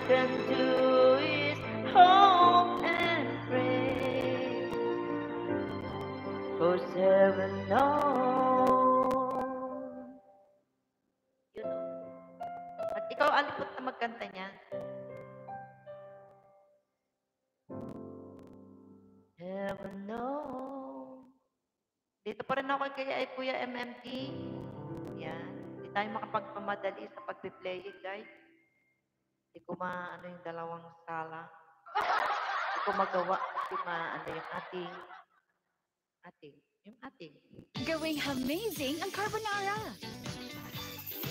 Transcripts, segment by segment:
can do is hope and pray. 'Cause heaven knows. Yun o. At ikaw, alipot na magkanta niya. Heaven knows. Dito pa rin ako kay Kuya MMT. Yan. Hindi tayo makapagpamadali sa pagpi-playing, guys. Hindi ko maano yung dalawang sala. Hindi ko magawa kasi maano yung ating. Gawing amazing ang carbonara.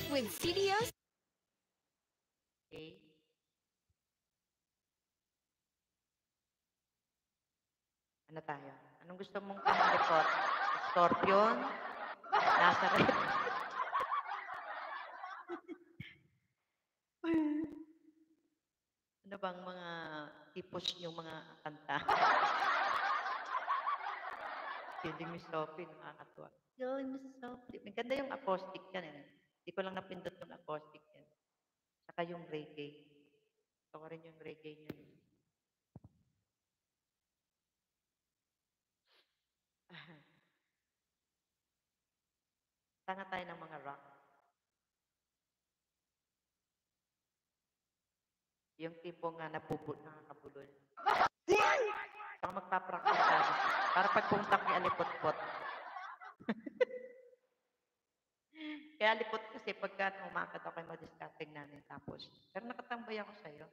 With CDOs. Okay. Ano tayo? Anong gusto mong report? Scorpion? Nazareth? Ano bang mga tipos yung mga kanta? Killing Me Softly, nakakatuwa. Killing Me Softly. Maganda yung acoustic yan eh. Hindi ko lang napindot yung acoustic yan. Saka yung reggae. Gusto ko rin yung reggae niya. Tanga tayo ng mga rock. Yung tipong nga nakakabulol. Baka magpapractice tayo. Para pagpuntak ni Alipot-pot. Kaya Alipot kasi pagka umakad ako yung madiscussing namin. Tapos, pero nakatambay ako sa'yo.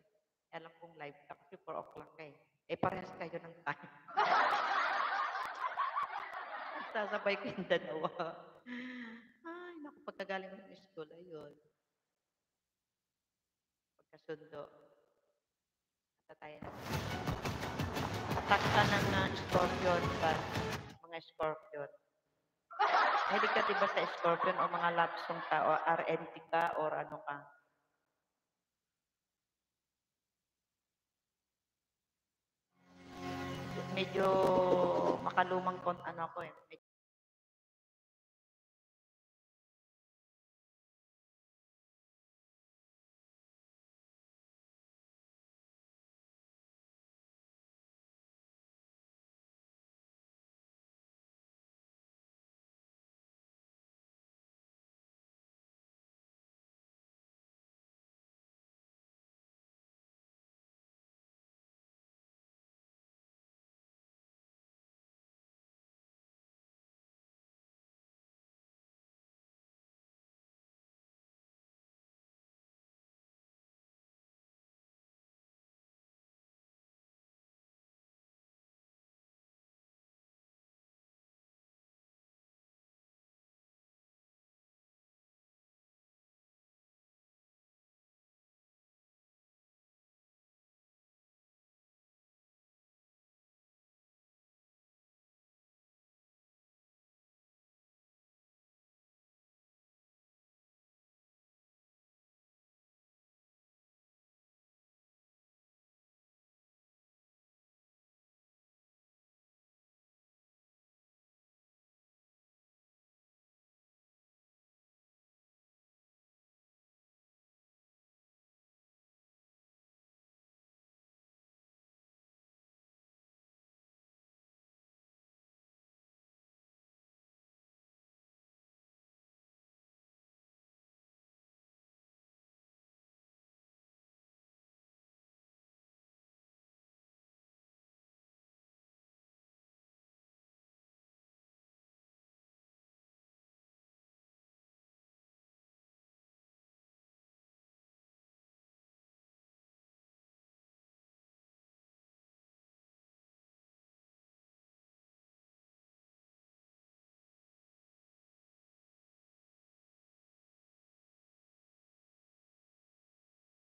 Alam kong live ka kasi 4 o'clock eh. Eh, parehas kayo ng time. Sasabay ko yung dalawa. Ay, naku, pagkagaling ko ng school, ayun. Pagkasundo. At tayo na. Attack ka ng scorpion ba? Mga scorpion. Mahilig ka diba sa scorpion o mga love song ka o R&B ka or ano ka? Medyo makalumang ano ako eh.